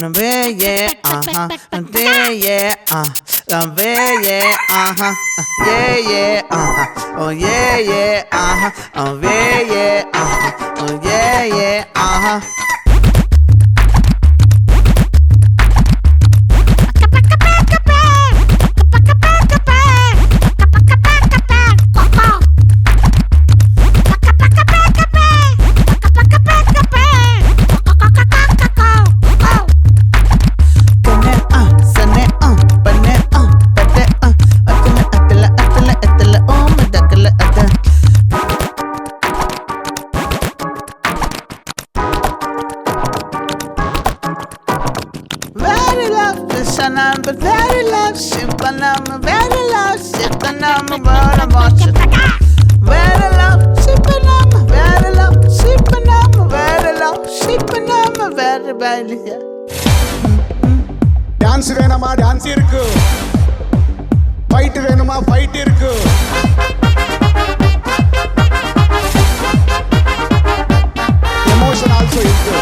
on the way, yeah, there, yeah, yeah, yeah, yeah, oh yeah, yeah, oh yeah, oh yeah, yeah, but very love, ship and I'm very love, ship and I'm a bird of watching. Very love, ship and I'm very love, ship and I'm very love, ship and I'm very badly. Dance venuma dance irukku, fight venuma fight irukku. Emotion also irukku.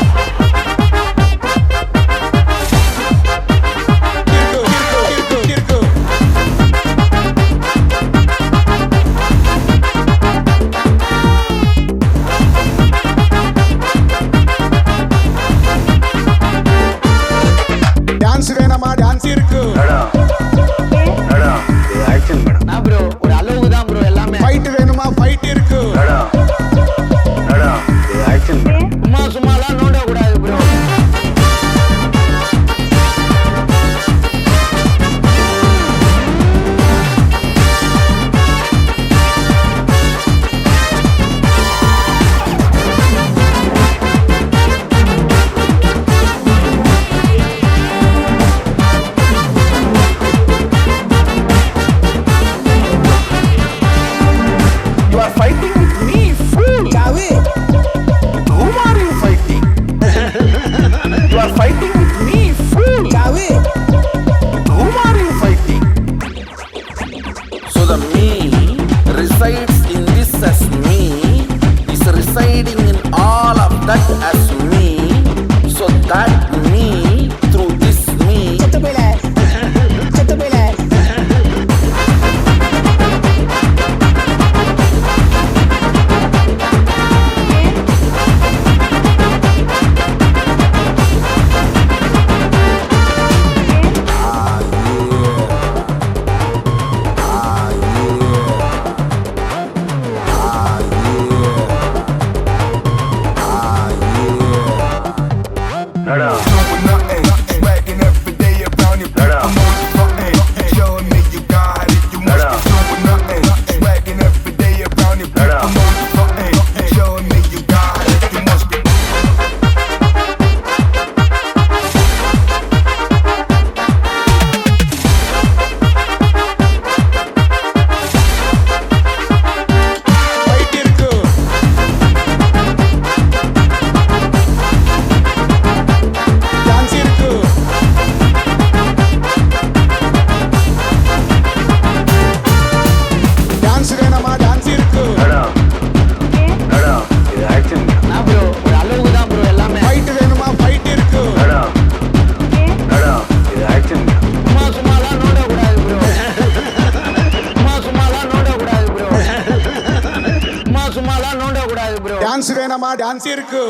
Dance வேணாமா dance இருக்கு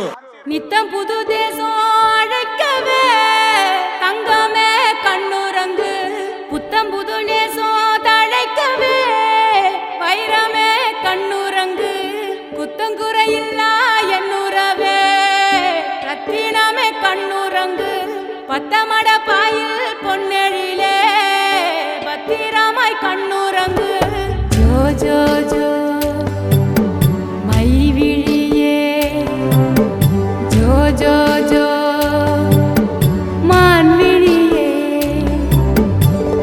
நித்தம் புது தேசம் அழைக்கவே தங்கமே கண்ணுரங்கு புத்தம் புது நேசம் தழைக்கவே வைரமே கண்ணுரங்கு குத்தங்குறையில்லா என்னுறவே ரத்தினமே கண்ணுரங்கு பத்தமட பாயில் பொன்னெழிலே பத்திரமாய் கண்ணுரங்கு ஜோ ஜோ ஜோ जो जो मानविड़िये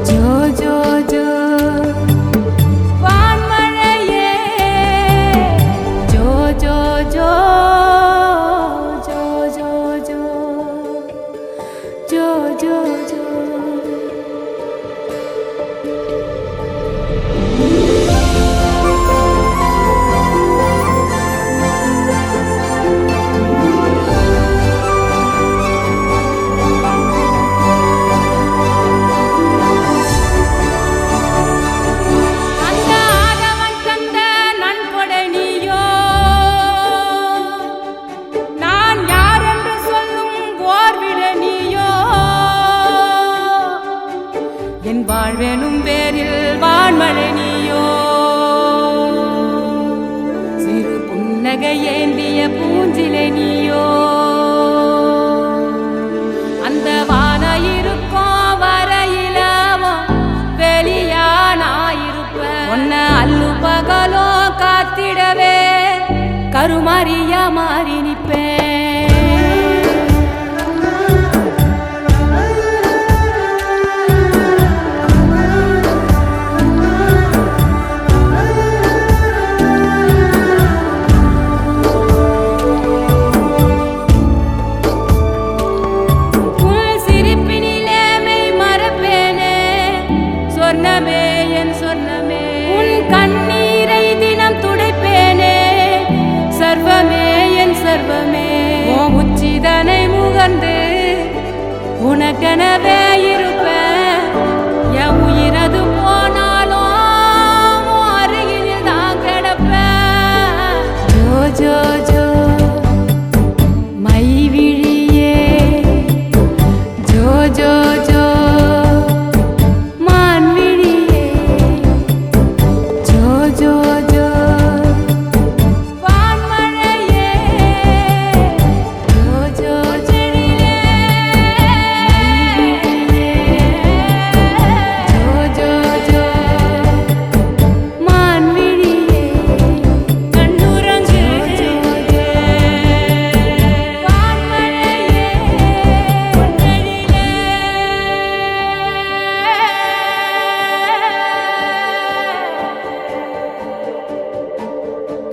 जो जो जो वानमழையே जो जो जो जो जो जो जो जो जो மாறியா மாறி நிப்பேன். சொர்ணமே என் சொர்ணமே உன் கண்ணீரை தினம் துடைப்பேனே. சர்வமே என் சர்வமே உன் உச்சிதனை முகர்ந்து உனக்கெனவே இருப்பேன். என் உயிரது போனாலும் அருகில் தான் கிடப்பேன். ஜோ ஜோ ஜோ மை விழியே ஜோ ஜோ ஜோ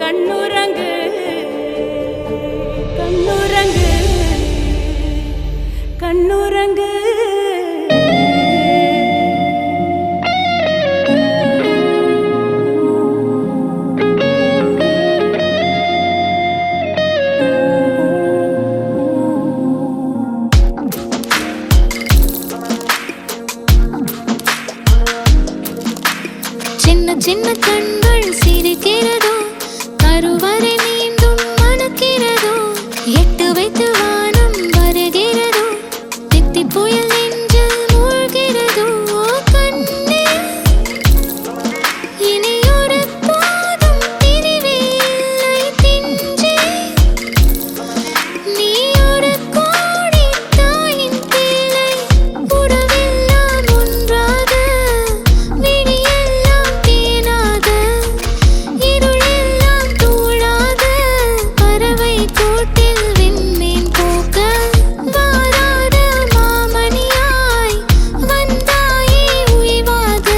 கண்ணுரங்கு கண்ணுரங்கு கண்ணுரங்கு. சின்ன சின்ன கண்கள் சிரிக்கிறதோ கருவறை மீண்டும் மணக்கிறதோ எட்டு வைத்து வானம் வருகிறதோ தித்தி புயல் நெஞ்சில் மூழ்கிறதோ கண்ணே இனி ஒரு போதும் பிரிவே இல்லை திஞ்சே நீ ஒரு கோடி தாயின் பிள்ளை உறவெல்லாம் ஒன்றாக விழியெல்லாம் தேனாக இருளெல்லாம் தூளாக பறவை கூட்டில் விண்மீன் போக்க வாராத மாமணியாய் வந்தாயே உய்வாக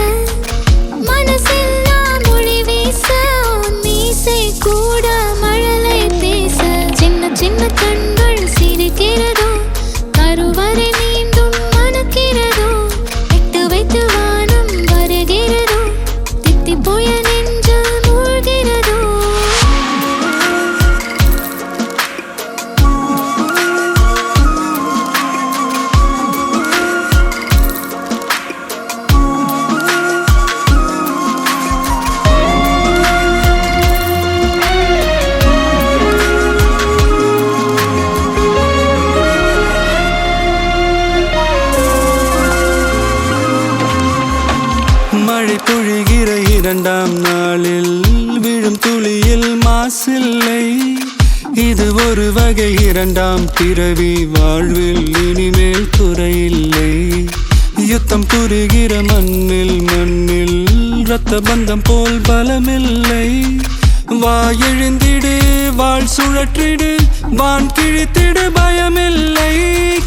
மனசெல்லாம் மொழி வீச மீசை கூட மழலை பேச. சின்ன சின்ன கண்கள் சிரிக்கிறதோ கருவறை மீண்டும் மணக்கிறதோ எட்டு வைத்து வானம் வருகிறதோ தித்தி போய நெஞ்சில் மூழ்கிறதோ. மழை பொழிகிற இரண்டாம் நாளில் விழும் துளியில் மாசில்லை. இது ஒரு வகை இரண்டாம் பிறவி வாழ்வில் இனிமேல் குறையில்லை. யுத்தம் புரிகிற மண்ணில் மண்ணில் இரத்த பந்தம் போல் பலமில்லை. வா எழுந்திடு வாழ் சுழற்றிடு வான் கிழித்திடு பயமில்லை.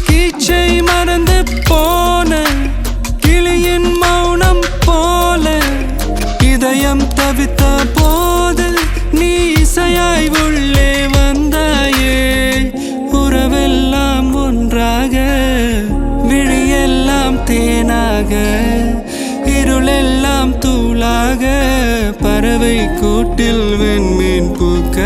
கீச்சை மறந்து போன கிளியின் மௌனம் போல இதயம் தவித்த போது நீ இசையாய் உள்ளே வந்தாயே. உறவெல்லாம் ஒன்றாக விழியெல்லாம் தேனாக இருளெல்லாம் தூளாக பறவை கூட்டில் வெண்மீன் பூக்க.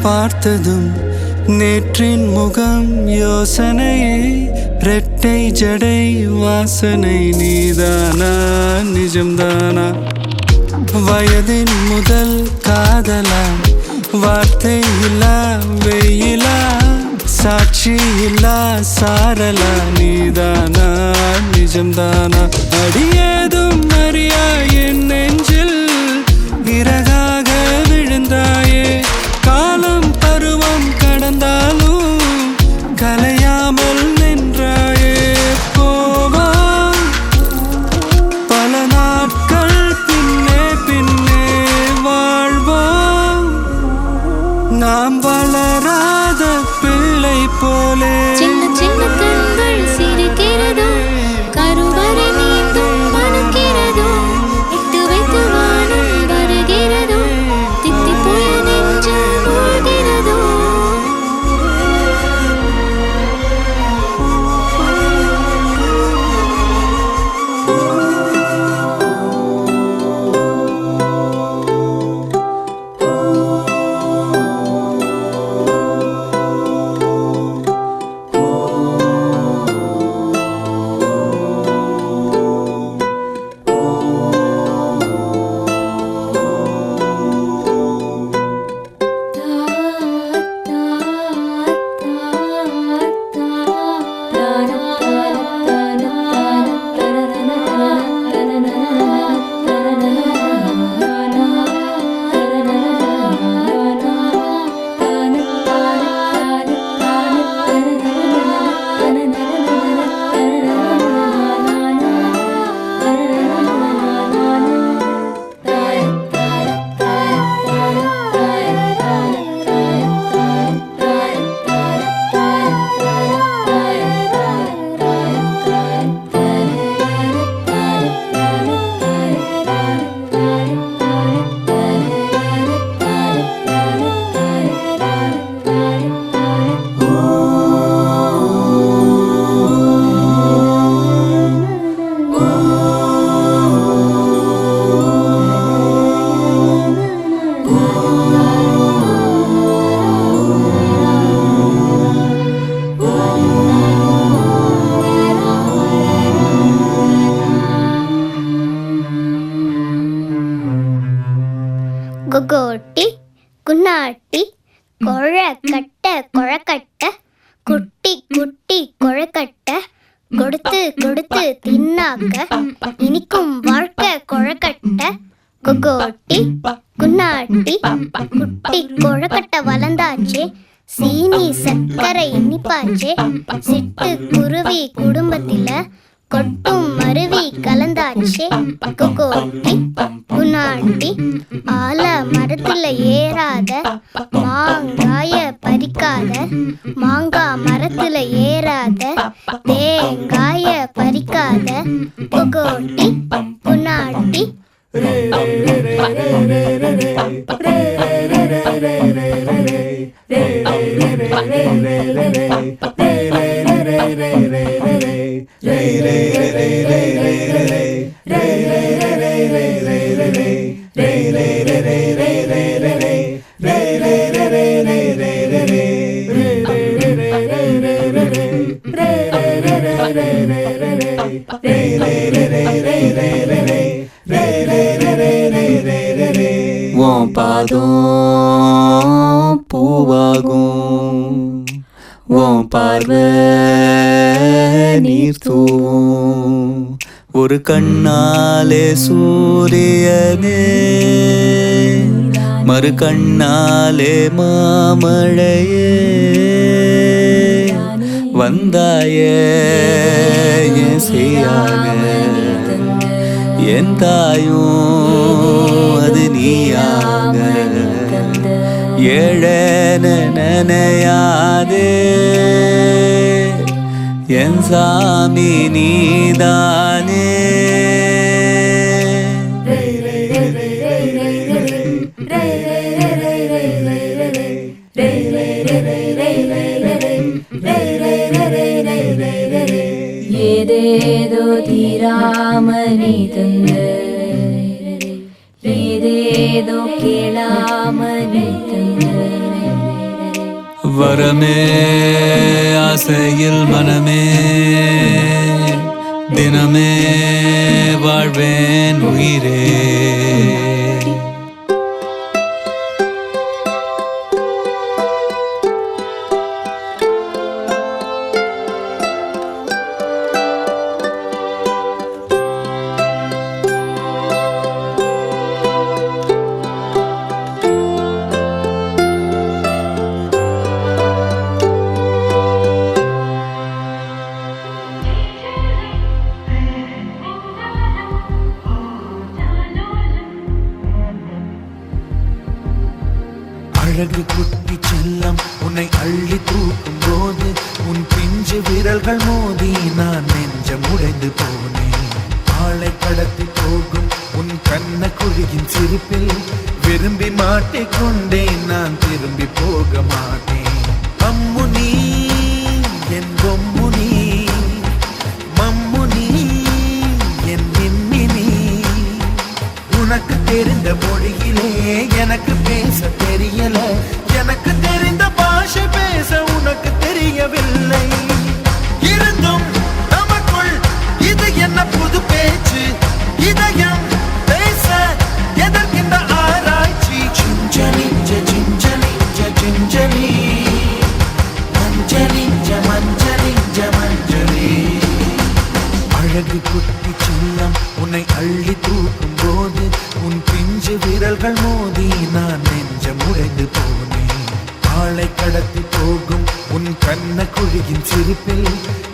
பார்த்ததும் நேற்றின் முகம் யோசனையை ரெட்டை ஜடை வாசனை நீதானா நிஜம்தானா வயதின் முதல் காதலா வார்த்தை இல்லா வெயிலா சாட்சி இல்லா சாரலா நீதானா நிஜம்தானா அடியேதும் அறியா என் நெஞ்சில் இறகாக விழுந்தாயே காலம் பருவம் கடந்தாலும் கலையாமல் நின்றாயே போவா பல நாட்கள் பின்னே பின்னே வாழ்வோம் நாம் வளராத பிள்ளை போலே சின்ன சின்ன கண்கள் சிரிக்கிறதோ கருவறை நீந்தும் மணக்கிறதோ இட்டு வைத்து வானம் வருகிறதோ தித்தி போய நெஞ்சு மூழ்கிறதோ கொகோட்டி குன்னாட்டி கொழக்கட்ட குட்டி குட்டி கொழக்கட்ட கொடுத்து கொடுத்து தின்னாக்க இனிக்கும் வாழ்க்கை கொழக்கட்ட கொகோட்டி குன்னாட்டி குட்டி கொழக்கட்ட வளர்ந்தாச்சே சீனி சர்க்கரை இனிப்பாச்சே சிட்டு குருவி குடும்பத்தில கொட்டும் மருவி கலந்தாச்சே கொகோட்டி குன்னாட்டி ஆல மரத்துல ஏறாத மாங்காய பறிக்காத மாங்கா மரத்துல ஏறாத தேங்காய பறிக்காத கொகோட்டி குன்னாட்டி உன் பாதம் பூவாகும் உன் பார்வை நீர் தூவும் ஒரு கண்ணாலே சூரியனே மறு கண்ணாலே மாமழையே வந்தாயே என் செய்யாக என் தாயும் அது நீயாக ஏழன நனையாதே என் சாமி நீதானே ஏதேதோ தீராமணி தந்த ஏதேதோ கேளாமணி தந்த வரமே ஆசையில் மனமே தினமே வாழ்வேன் உயிரே. அழகு குட்டி செல்லம் உன்னை அள்ளி தூக்கும் போது உன் பிஞ்சு விரல்கள் மோதி நான் நெஞ்சம் உடைந்து போனேன். ஆளை கடத்தி போகும் உன் கண்ண குழியின் சிரிப்பில் விரும்பி மாட்டிக்கொண்டேன். நான் திரும்பி போக மாட்டேன். அம்முனி என் பொம்முனி மம்முனி என் மின்மினி. உனக்கு தெரிந்த மொழியிலே எனக்கு பேச தெரியல. எனக்கு தெரிந்த பாஷை பேச உனக்கு தெரியவில்லை. இருந்தும் நமக்குள் இது என்ன புது பேச்சு? இதயம் பேச எதற்கின்ற ஆராய்ச்சி? Gingelly gingelly gingelly மஞ்சளி மஞ்சளி மஞ்சளி. அழகு குட்டி செல்லம் உன்னை அள்ளி தூக்கும் போது உன் பிஞ்சு விரல்கள் மோதி நான் நெஞ்சம் உடைந்து போனேன். ஆளை கடத்தி போகும் உன் கண்ண குழியின் சிரிப்பில்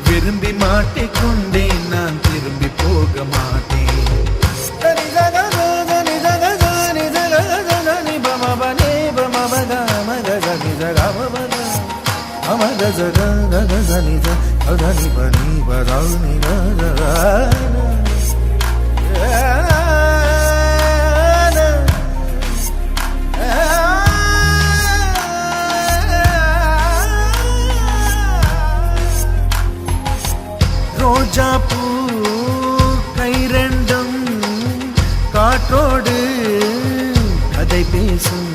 விரும்பி மாட்டிக்கொண்டேன். நான் திரும்பி போக மாட்டேன். ரோஜா பூ கை ரெண்டும் காற்றோடு கதை பேசும்.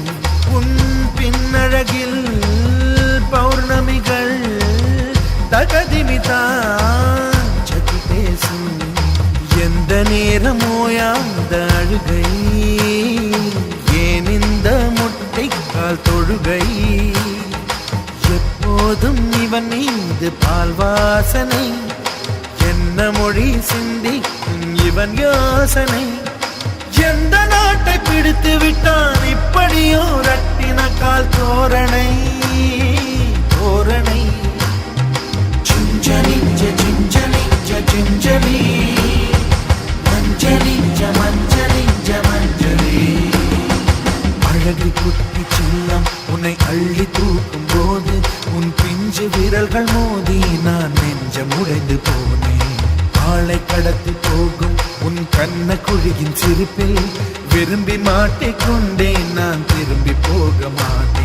உன் பின்னழகில் பௌர்ணமிகள் தகதிமிதான் சதி பேசும். எந்த நேரமோயாந்த அழுகை ஏன் இந்த முட்டைக்கால் தொழுகை? எப்போதும் இவன் மீது பால் வாசனை. என்ன மொழி சிந்திக்கும் இவன் யோசனை? எந்த நாட்டை பிடித்து விட்டான் இப்படியோ ரட்டின கால் தோரணை தோரணை. Gingelly gingelly gingelly மஞ்சளி மஞ்சளி மஞ்சளி. அழகு குட்டி செல்லம் உன்னை அள்ளி தூக்கும் போது உன் பிஞ்சு விரல்கள் மோதி நான் நெஞ்சம் உடைந்து போனேன். ஆளை கடத்தி போகும் உன் கண்ண குழியின் சிரிப்பில் விரும்பி மாட்டிக்கொண்டேன். நான் திரும்பி போக மாட்டேன்.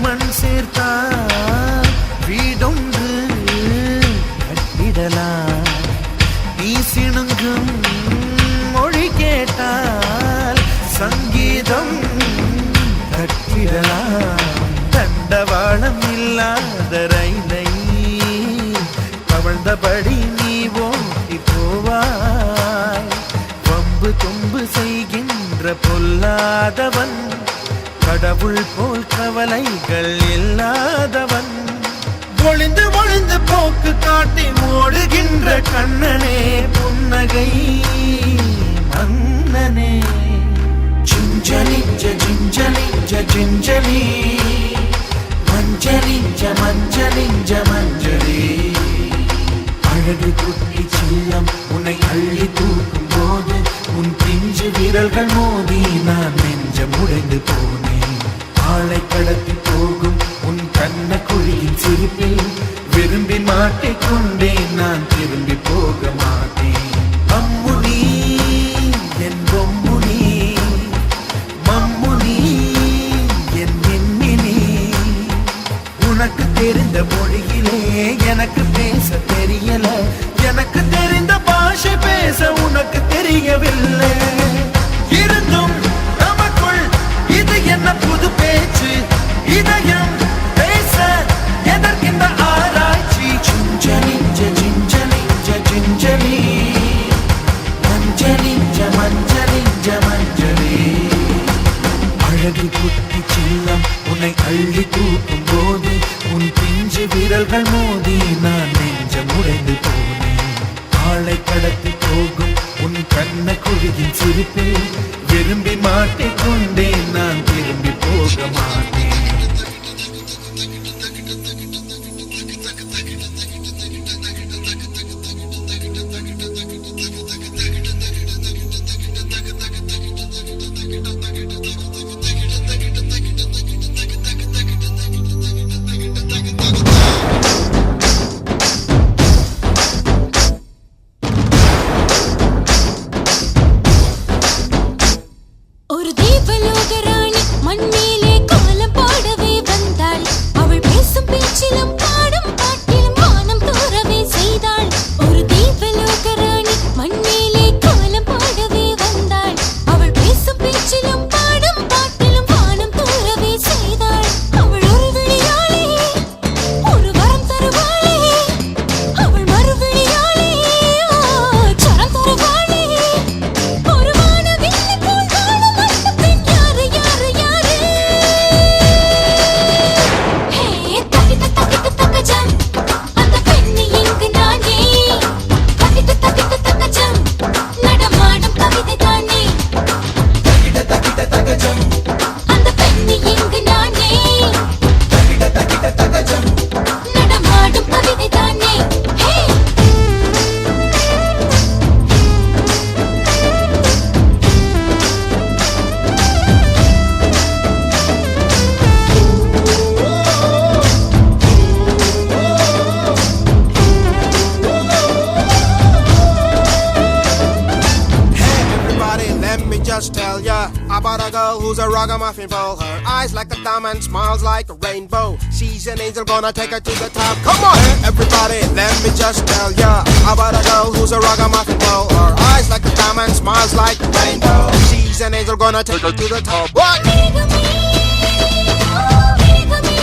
மண் சேர்த்தா வீடொன்று கட்டிடலாம். நீ சிணுங்கும் மொழி கேட்டால் சங்கீதம் கட்டிடலாம். தண்டவாளம் இல்லாத ரயிலை கவழ்ந்தபடி நீ ஓட்டி போவாய். வம்பு தும்பு செய்கின்ற பொல்லாதவன் கடவுள் போல் கவலைகள் இல்லாதவன். ஒளிந்து ஒளிந்து போக்கு காட்டி ஓடுகின்ற கண்ணனே புன்னகை மன்னனே. Gingelly gingelly gingelly மஞ்சளி மஞ்சளி மஞ்சளி. அழகு குட்டி செல்லம் உன்னை அள்ளி தூக்கும் போது விரல்கள் மோதி நான் நெஞ்சம் உடைந்து போனேன். ஆளை கடத்தி போகும் உன் கண்ண குழியின் சிரிப்பில் விரும்பி மாட்டிக்கொண்டேன். நான் திரும்பி போக மாட்டேன். அம்முனி என் பொம்முனி, மம்முனி என் மின்மினி. உனக்கு தெரிந்த மொழியிலே எனக்கு பேச தெரியல. எனக்கு தெரிந்த பாஷை பேச உனக்கு தெரியவில்லை. இருந்தும் நமக்குள் இது என்ன புது பேச்சு? இதயம் பேச எதற்கின்ற ஆராய்ச்சி? Gingelly gingelly gingelly மஞ்சளி மஞ்சளி மஞ்சளி. அழகு குட்டி செல்லம் உன்னை அள்ளி தூக்கும் போது உன் பிஞ்சு விரல்கள் மோதி நான் நெஞ்சம் உடைந்து போனேன். ஆளை கடத்தி போகும் உன் கண்ண குழியின் சிரிப்பில் விரும்பி மாட்டிக்கொண்டேன். நான் திரும்பி போக மாட்டேன். ஒரு தேவலோக ராணி மண்ணிலே கோலம் போடவே வந்தாள். அவள் பேசும் பேச்சிலும் பாடும் பாட்டிலும் வானம் தூரவே செய்தாள். ஒரு தேவலோக ராணி மண்ணிலே கோலம் போடவே வந்தாள். அவள் பேசும் பேச்சிலும் பாடும் பாட்டிலும் வானம் தூரவே செய்தாள். அவள் ஒரு விழியாளே ஒரு வரம் தருவாளே. அவள் மறுவிழியாளே சரம் தருவாளே. ஒரு வானவில்லை போல் வாழும் அந்த பெண் யாரு யாரு யாரு? ஹே தகிட தகிட தகஜம் அந்த பெண்ணு இங்கு நானே. தகிட தகிட தகஜம் நடமாடும் கவிதை தானே. தகிட தகிட தகஜம் அந்த பெண்ணு இங்கு நானே. தகிட தகிட தகஜம் நடமாடும் கவிதை தானே. ஹே Everybody, let me just tell ya about a girl who's a ragamuffin for her eyes like a diamond, smiles like a rainbow. She's an angel, gonna take her to the top. Come on, everybody, let me just tell ya about a girl who's a ragamuffin for her eyes like a diamond, smiles like a rainbow. She's an angel, gonna take her to the top. What? வேகமே வேகமே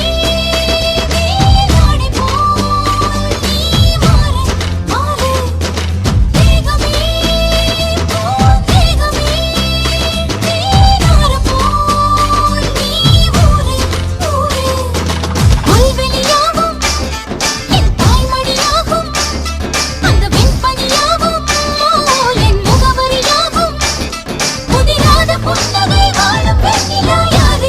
நீராடி போல் நீ மாறு மாறு. வேகமே வேகமே நீராடு போல் நீ ஊரு ஊரு. புல்வெளியாகும் என் தாய்மடியாகும் அந்த வெண்பனியாகும் என் முகவரியாகும். புதிராத புன்னகை வாழும் பெண்ணிலா யாரு?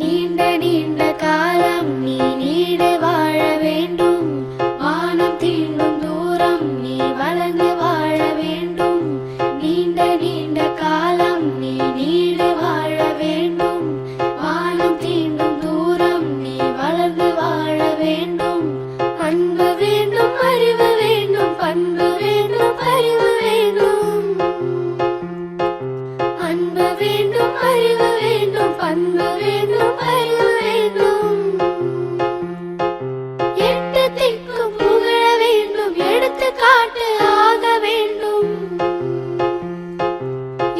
நீண்ட நீண்ட காலம் நீ நீடு வாழ வேண்டும். வானம் தீண்டும் தூரம் நீ வளர்ந்து வாழ வேண்டும். நீண்ட நீண்ட காலம் நீ நீடு வாழ வேண்டும். வானம் தீண்டும் தூரம் நீ வளர்ந்து வாழ வேண்டும். அன்பு வேண்டும், அறிவு வேண்டும், பண்பு வேண்டும், அறிவு வேண்டும். அன்பு வேண்டும், அறிவு வேண்டும், பண்பு வேண்டும், அறிவு வேண்டும். எட்டு திக்கும் புகழ வேண்டும், எடுத்துக்காட்டு ஆக வேண்டும்.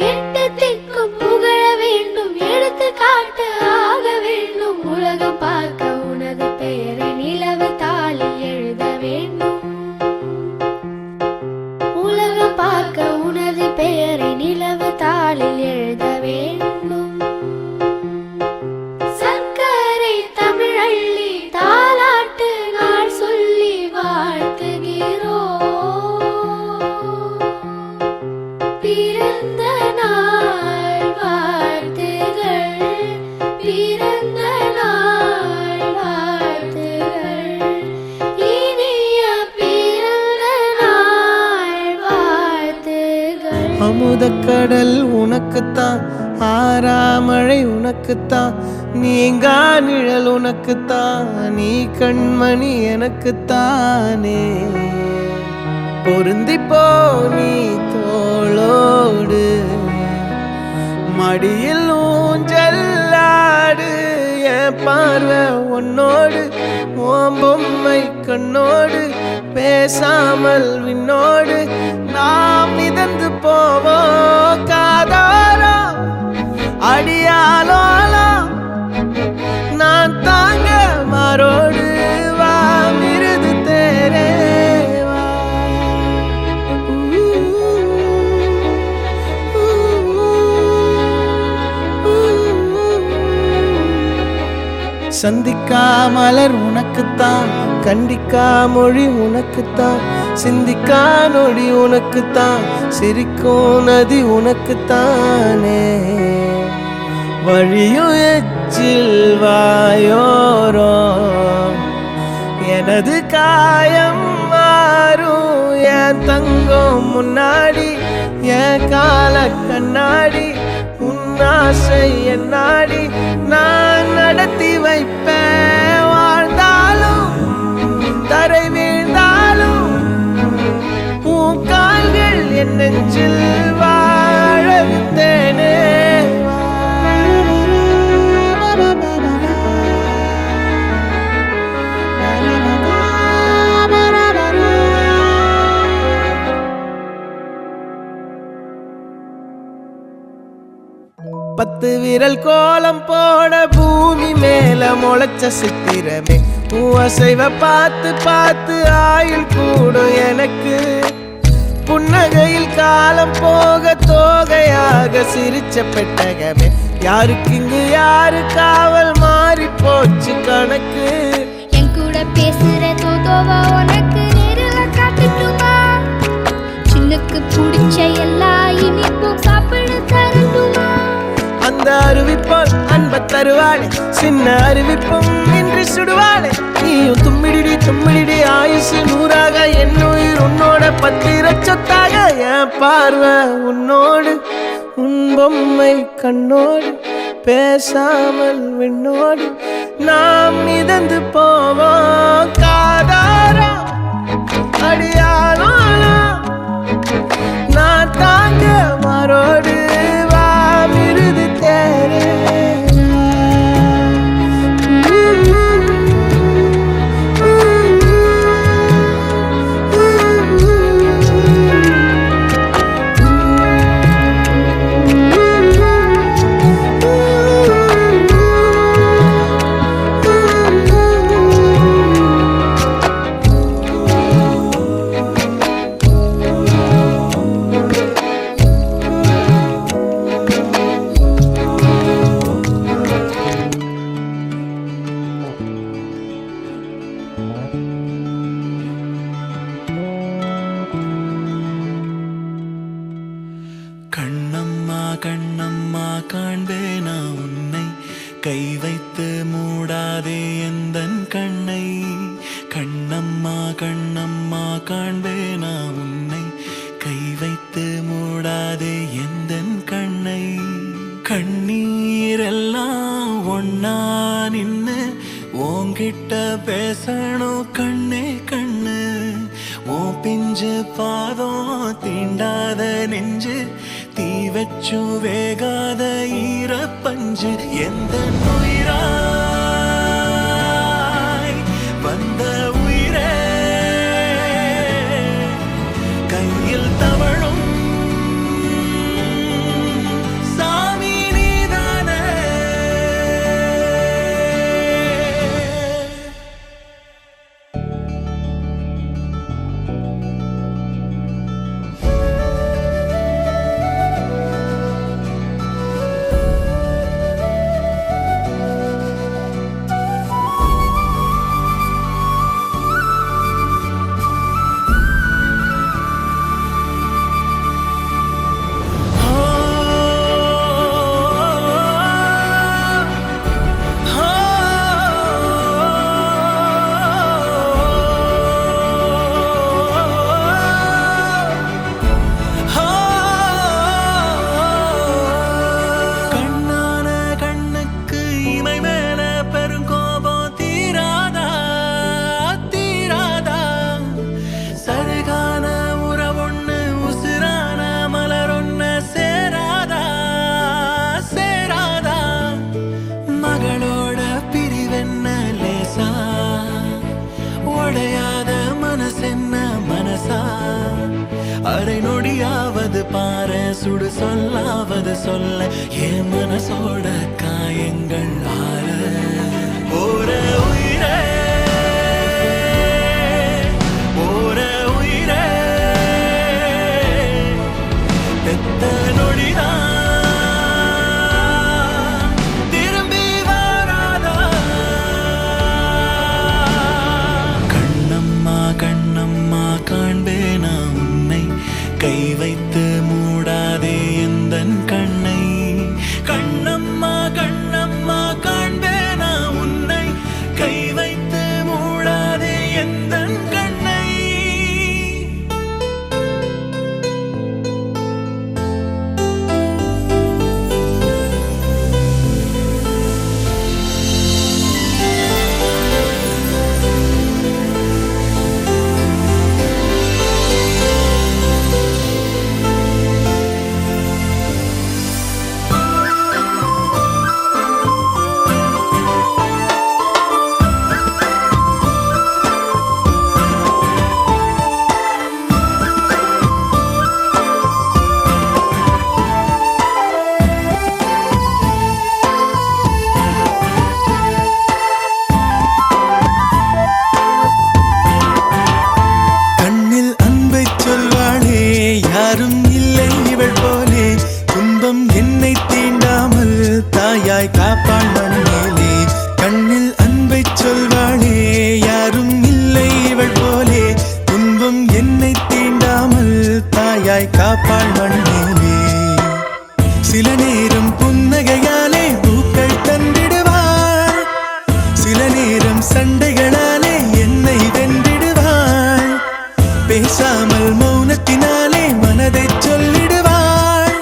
எட்டு திக்கும் புகழ வேண்டும், எடுத்துக்காட்டு ஆக வேண்டும். உலகம் பார்க்க உனது பெயரை நிலவு தாளில் எழுத வேண்டும். உலகம் பார்க்க உனது பெயரை நிலவு தாளில் எழுத வேண்டும். சர்க்கரை தமிழள்ளி தாலாட்டு நாள் சொல்லி வாழ்த்துகிறோம். பிறந்த நாள் வாழ்த்துகள், பிறந்த நாள் வாழ்த்துகள், இனிய பிறந்த நாள் வாழ்த்துகள். அமுதக்கடல் உனக்குத்தான், ஆறாமழை உனக்குத்தான், நீங்கா நிழல் உனக்குத்தான், நீ கண்மணி எனக்குத்தானே. பொருந்திப்போ நீ தோளோடு, மடியில் ஊஞ்சல்லாடு. என் பார்வை உன்னோடு, உன் பொம்மை கண்ணோடு, பேசாமல் விண்ணோடு நாம் மிதந்து போவோம். காதாரோ அடியாலோலோ நான் தாங்க மாரோடு, வா மிருது தேரே வா. சந்திக்கா மலர் உனக்குத்தான், கண்டிக்கா மொழி உனக்குத்தான், சிந்திக்கா நொடி உனக்குத்தான், சிரிக்கும் நதி உனக்குத்தானே. வழியும் எச்சில் வாயோரோ எனது காயம் மாறும். என் தங்கம் முன்னாடி, என் கால கண்ணாடி, உன்னாசை என்னாடி நான் நடத்தி வைப்பேன். வாழ்ந்தாலும் தரை வீழ்ந்தாலும் உன் கால்கள் என் நெஞ்சில் வாழ விட்டேனே. பத்து விரல் கோலம் போட பூமி மேல முளைச்ச சித்திரமே, அசைவ பார்த்து பார்த்து ஆயுள் கூடும் எனக்கு. புன்னகையில் காலம் போக தோகையாக சிரிச்ச பெட்டகமே, யாருக்கு இங்கு யாரு காவல் மாறி போச்சு கணக்கு. என் கூட பேசுற தோதோவா உனக்கு நேரில் காட்டுட்டுமா? சின்னுக்கு பிடிச்ச எல்லா இனிப்பும் சாப்பிட தரட்டுமா? அந்த அறிவிப்பால் அன்ப தருவாளே, சின்ன அறிவிப்பும் இன்று சுடுவாளே. நீயும் தும்மிடி தும்மிடி ஆயுசு நூறாக, என் உயிர் உன்னோட பத்திர சொத்தாக. என் பார்வை உன்னோடு, உன் பொம்மை கண்ணோடு, பேசாமல் விண்ணோடு நாம் மிதந்து போவோம். காதாரா அடியாலோ நான் தாங்க மாரோடு, வா மிருது தேரே. மூடாதே எந்தன் கண்ணை கண்ணம்மா கண்ணம்மா காண்பேனா உன்னை கை வைத்து மூடாதே எந்தன் கண்ணை கண்ணீரெல்லாம் ஒன்னா நின்னு உன்கிட்ட பேசணும் கண்ணே கண்ணு ஓ பிஞ்சு பாதம் தீண்டாத நெஞ்சு தீ வச்சு வேகாத ஈரப்பஞ்சு எந்த உயிராய் வந்த உயிரே கையில் தவழும் சாமி நீதானே அரை நொடியாவது பாரு சுடு சொல்லாவது சொல்ல என் மனசோட காயங்கள் ஆற போற உயிரே போற உயிரே பெத்த நொடிதான் திரும்பி வராதா கண்ணம்மா கண்ணம்மா காண்பேனா உன்னை கை வைத்து மூடாதே எந்தன் கண்ணை கண்ணம்மா கண்ணம்மா காண்பேனா உன்னை கை வைத்து மூடாதே எந்தன் கண்ணை காப்பாள் மண்ணிலே கண்ணில் அன்பை சொல்வாளே யாரும் இல்லை இவள் போலே துன்பம் என்னை தீண்டாமல் தாயாய் காப்பாள் மண்ணிலே சில நேரம் புன்னகையாலே பூக்கள் தந்திடுவாள் சில நேரம் சண்டைகளாலே என்னை வென்றிடுவாள் பேசாமல் மௌனத்தினாலே மனதை சொல்லிடுவாள்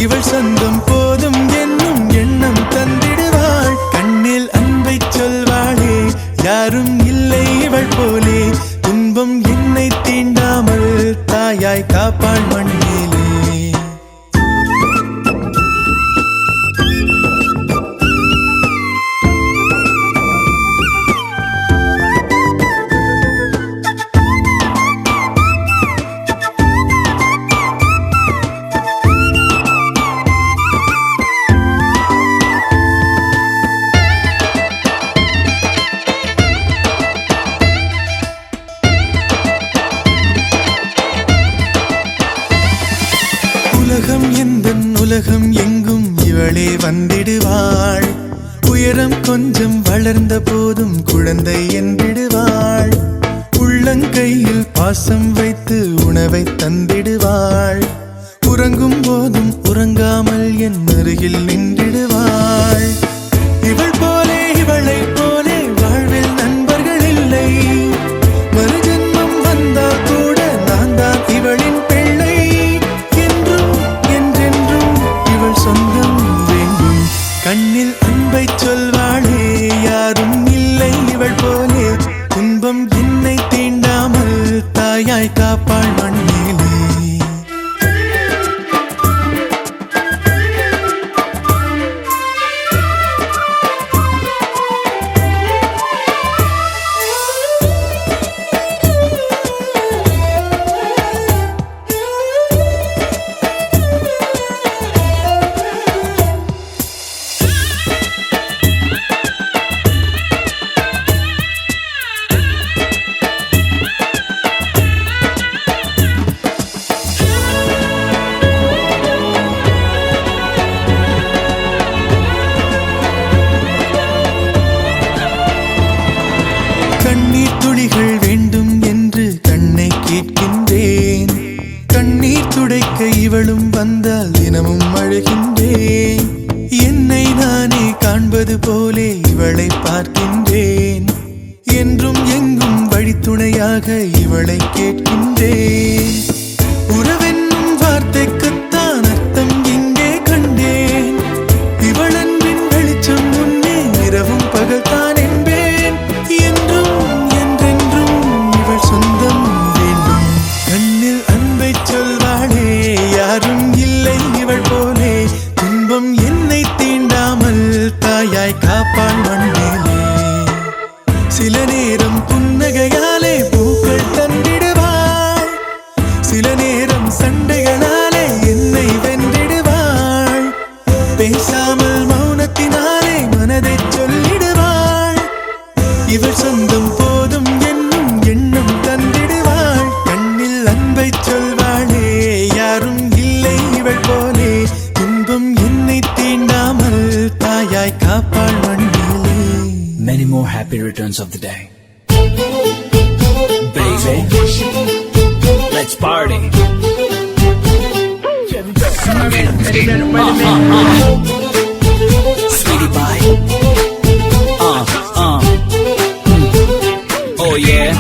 இவள் சொந்தம் போதும் என்னும் எண்ணம் தந்திடுவாள் கண்ணில் அன்பை சொல்வாளே யாரும் இல்லை இவள் போலே துன்பம் என்னை தீண்டாமல் தாயாய் காப்பாள் மண்ணிலே உலகம் எங்கும் இவளே வந்திடுவாள் உயரம் கொஞ்சம் வளர்ந்த போதும் குழந்தை என்றிடுவாள் உள்ளங்கையில் பாசம் வைத்து உணவை தந்திடுவாள் உறங்கும் போதும் உறங்காமல் என் அருகில் நின்றிடுவாள் இவள் போலே இவளை போல இவளை பார்க்கின்றேன். என்றும் எங்கும் வழித்துணையாக இவளை கேட்கின்றேன். உறவென்னும் வார்த்தைக்குத்தான் அர்த்தம் இங்கே கண்டேன். இவளன்பின் வெளிச்சம் முன்னே இரவும் பகல்தான் என்பேன். என்றும் என்றென்றும் இவள் சொந்தம் வேண்டும். கண்ணில் அன்பை சொல்வாளே யாரும் இல்லை இவள் போலே. துன்பம் என்னை தீண்டாமல் தாயாய் காப்பாள் மண்ணிலே. சில நேரம் புன்னகையாலே பூக்கள் தந்திடுவாள். சில நேரம் சண்டைகளாலே என்னை வென்றிடுவாள். பேசாமல் மௌனத்தினாலே மனதை சொல்லிடுவாள். இவள் சொந்தம் போதும் என்னும் எண்ணம் தந்திடுவாள். கண்ணில் அன்பை சொல்வாளே யாரும் இல்லை இவள் போலே. துன்பம் என்னை தீண்டாமல் தாயாய் காப்பாள் மண்ணிலே. Many more happy returns of the day. Baby, let's party. Sweetie pie. Oh yeah.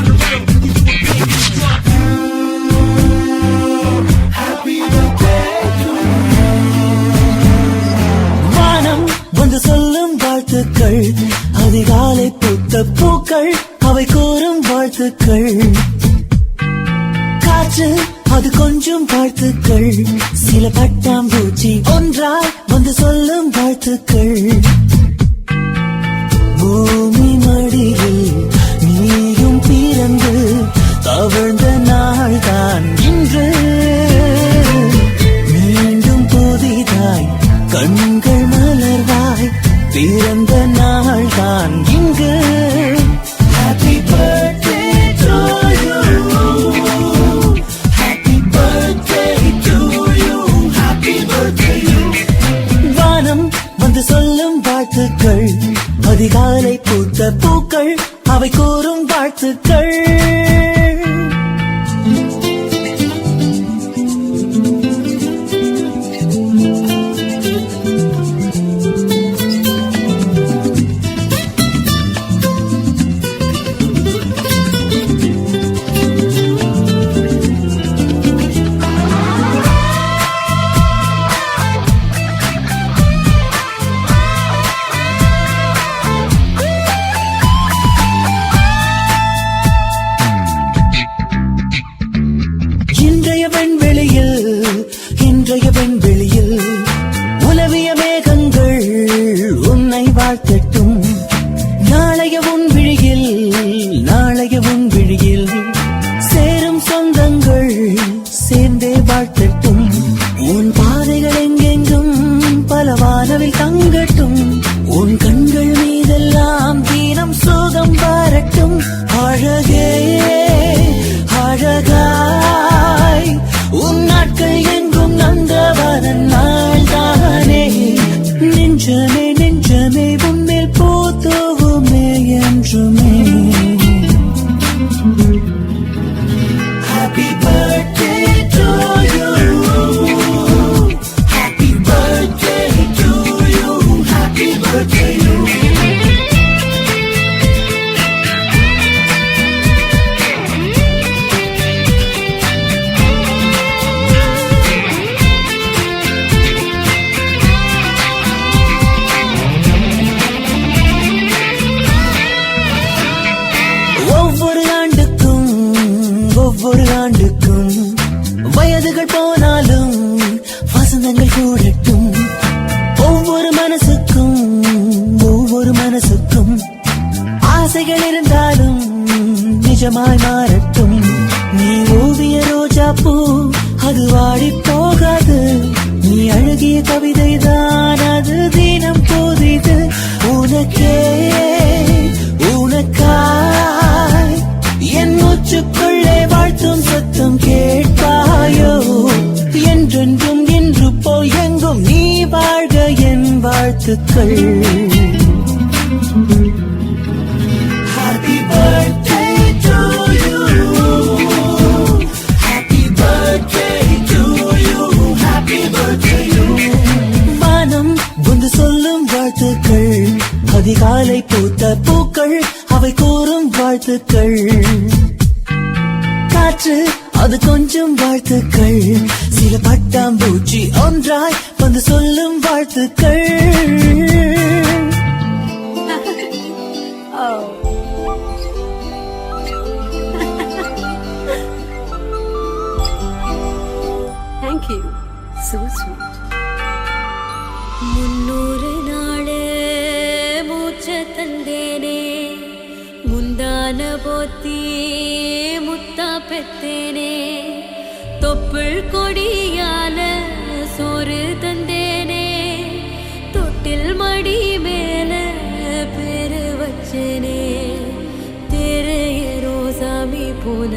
வானம் வந்து சொல்லும் வாழ்த்துக்கள். அதிகாலை பூத்த பூக்கள் அவை கூறும் வாழ்த்துக்கள். காற்று அது கொஞ்சம் வாழ்த்துக்கள். சில பட்டாம்பூச்சி ஒன்றாய் வந்து சொல்லும் வாழ்த்துக்கள். பூமி மடியில் நீயும் பிறந்து தவழ்ந்த நாள்தான் இன்று. மீண்டும் புதிதாய் கண்கள் மலர்வாய் பிறந்த நாள்தான் இங்கு. Happy birthday to you. Happy birthday to you. Happy birthday you. வானம் வந்து சொல்லும் வாழ்த்துக்கள். அதிகாலை பூத்த பூக்கள் அவை கூறும் வாழ்த்துக்கள். இன்றைய வெண்வெளியில் உலவிய மேகங்கள் உன்னை வாழ்த்தட்டும். நாளைய உன் விழியில் சேரும் சொந்தங்கள் சேர்ந்தே வாழ்த்தட்டும். உன் பாதைகள் எங்கெங்கும் பல வானவில் தங்கட்டும். உன் கண்கள் மீதெல்லாம் தீனம் சோகம் வரட்டும். அழகே அழகாய் உன் நாட்கள் எங்கும் நந்தவனன் நாள்தானே. நெஞ்சமே நெஞ்சமே உன்மேல் போத்தோவுமே என்றுமே. Happy birthday to you. Happy birthday to you. Happy birthday you. ஒவ்வொரு ஆண்டுக்கும் வயதுகள் போனாலும் வசந்தங்கள் கூடட்டும். ஒவ்வொரு மனசுக்கும் ஆசைகள் இருந்தாலும் நிஜமாய் மாறட்டும். நீ ஓவிய ரோஜா பூ அது வாடி போகாது. நீ அழகிய கவிதை தான் அது தினம் போதிது. உனக்கே உனக்காய் என் மூச்சுக்குள்ளே வாழ்த்தும் சத்தம் கேட்பாயோ. என்றென்றும் என்று போய் எங்கும் நீ வாழ்க என் வாழ்த்துக்கள். Happy birthday to you. Happy birthday to you. Happy birthday you. வானம் வந்து சொல்லும் வாழ்த்துக்கள். அதிகாலை பூத்த பூக்கள் அவை கூறும் வாழ்த்துக்கள். காற்று அது கொஞ்சம் வாழ்த்துக்கள். சில பட்டாம்பூச்சி ஒன்றாய் வந்து சொல்லும் வாழ்த்துக்கள். Thank you. So sweet. 300 நாளே மூச்ச தந்தேனே, முந்தான போத்தி முத்தா பெத்தேனே, தொப்புள் கொடியால சோறு தந்தேனே, தொட்டில் மடி மேல பேரு வச்சேனே, தெரைய ரோசாமி போன